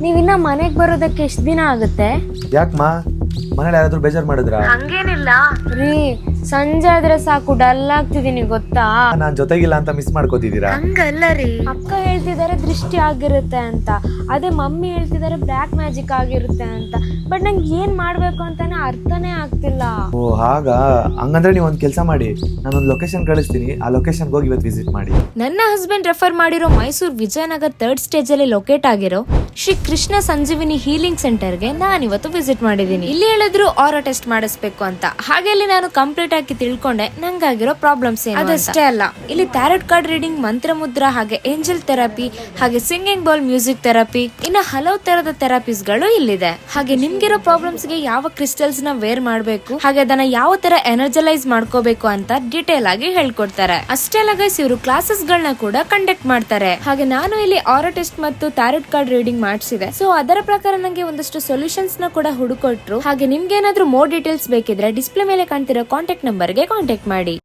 ನೀವಿನ್ನ ಮನೆಗ್ ಬರೋದಕ್ಕೆ ಎಷ್ಟ್ ದಿನ ಆಗುತ್ತೆ? ಯಾಕಮ್ಮ ಮನೇಲಿ ಯಾರಾದ್ರೂ ಬೇಜಾರ್ ಮಾಡಿದ್ರ? ಹಂಗೇನಿಲ್ಲ ರೀ, ಸಂಜೆ ಆದ್ರೆ ಸಾಕು ಡಲ್ ಆಗ್ತಿದೀನಿ ಗೊತ್ತಾ. ನಾನ್ ಜೊತೆಗಿಲ್ಲ ಅಂತ ಮಿಸ್ ಮಾಡ್ಕೋತಿದ್ದೀರಾ? ಹಂಗಲ್ಲ ರೀ, ಅಕ್ಕ ಹೇಳ್ತಿದಾರೆ ದೃಷ್ಟಿ ಆಗಿರುತ್ತೆ ಅಂತ, ಅದೇ ಮಮ್ಮಿ ಹೇಳ್ತಿದಾರೆ ಬ್ಲ್ಯಾಕ್ ಮ್ಯಾಜಿಕ್ ಆಗಿರುತ್ತೆ ಅಂತ. ಬಟ್ ನಂಗೆ ಏನ್ ಮಾಡ್ಬೇಕು ಅಂತಾನೆ ಅರ್ಥನೇ ಆಗ್ತಿಲ್ಲ. ಓ ಹಾಗಾ? ಹಂಗಂದ್ರೆ ನೀವು ಒಂದ್ ಕೆಲಸ ಮಾಡಿ, ನಾನೊಂದು ಲೊಕೇಶನ್ ಕಳಿಸ್ತೀನಿ, ಆ ಲೊಕೇಶನ್ ಹೋಗಿ ಇವತ್ತು ವಿಸಿಟ್ ಮಾಡಿ. ನನ್ನ ಹಸ್ಬೆಂಡ್ ರೆಫರ್ ಮಾಡಿರೋ ಮೈಸೂರು ವಿಜಯನಗರ್ 3rd ಸ್ಟೇಜ್ ಅಲ್ಲಿ ಲೊಕೇಟ್ ಆಗಿರೋ ಶ್ರೀ ಕೃಷ್ಣ ಸಂಜೀವಿನಿ ಹೀಲಿಂಗ್ ಸೆಂಟರ್ಗೆ ನಾನು ಇವತ್ತು ವಿಸಿಟ್ ಮಾಡಿದ್ದೀನಿ. ಇಲ್ಲಿ ಹೇಳಿದ್ರು ಆರಾ ಟೆಸ್ಟ್ ಮಾಡಿಸ್ಬೇಕು ಅಂತ. ಹಾಗೆ ಇಲ್ಲಿ ನಾನು ಕಂಪ್ಲೀಟ್ ಆಗಿ ತಿಳ್ಕೊಂಡೆ ನಂಗಾಗಿರೋ ಪ್ರಾಬ್ಲಮ್ಸ್ ಏನು. ಅದಷ್ಟೇ ಅಲ್ಲ, ಇಲ್ಲಿ ಟ್ಯಾರೋಟ್ ಕಾರ್ಡ್ ರೀಡಿಂಗ್, ಮಂತ್ರ ಮುದ್ರಾ, ಹಾಗೆ ಏಂಜಲ್ ಥೆರಪಿ, ಹಾಗೆ ಸಿಂಗಿಂಗ್ ಬೌಲ್ ಮ್ಯೂಸಿಕ್ ಥೆರಪಿ, ಇನ್ನು ಹಲವು ತರದ ಥೆರಪೀಸ್ ಗಳು ಇಲ್ಲಿದೆ. ಹಾಗೆ ನಿಮ್ಗಿರೋ ಪ್ರಾಬ್ಲಮ್ಸ್ ಗೆ ಯಾವ ಕ್ರಿಸ್ಟಲ್ಸ್ ನ ವೇರ್ ಮಾಡಬೇಕು, ಹಾಗೆ ಅದನ್ನ ಯಾವ ತರ ಎನರ್ಜಲೈಸ್ ಮಾಡ್ಕೋಬೇಕು ಅಂತ ಡೀಟೇಲ್ ಆಗಿ ಹೇಳ್ಕೊಡ್ತಾರೆ. ಅಷ್ಟೇ ಅಲ್ಲ ಗೈಸ್, ಇವರು ಕ್ಲಾಸಸ್ ಗಳನ್ನ ಕೂಡ ಕಂಡಕ್ಟ್ ಮಾಡ್ತಾರೆ. ಹಾಗೆ ನಾನು ಇಲ್ಲಿ ಆರಾ ಟೆಸ್ಟ್ ಮತ್ತು ಟ್ಯಾರೋಟ್ ಕಾರ್ಡ್ ರೀಡಿಂಗ್ ಮಾಡಿಸಿದೆ. ಸೊ ಅದರ ಪ್ರಕಾರ ನಂಗೆ ಒಂದಷ್ಟು ಸೊಲ್ಯೂಷನ್ಸ್ ನ ಕೂಡ ಹುಡುಕೊಟ್ರು. ಹಾಗೆ ನಿಮ್ಗೆ ಏನಾದ್ರೂ ಮೋರ್ ಡೀಟೇಲ್ಸ್ ಬೇಕಿದ್ರೆ ಡಿಸ್ಪ್ಲೇ ಮೇಲೆ ಕಾಣ್ತಿರೋ ಕಾಂಟ್ಯಾಕ್ಟ್ ನಂಬರ್ ಗೆ ಕಾಂಟ್ಯಾಕ್ಟ್ ಮಾಡಿ.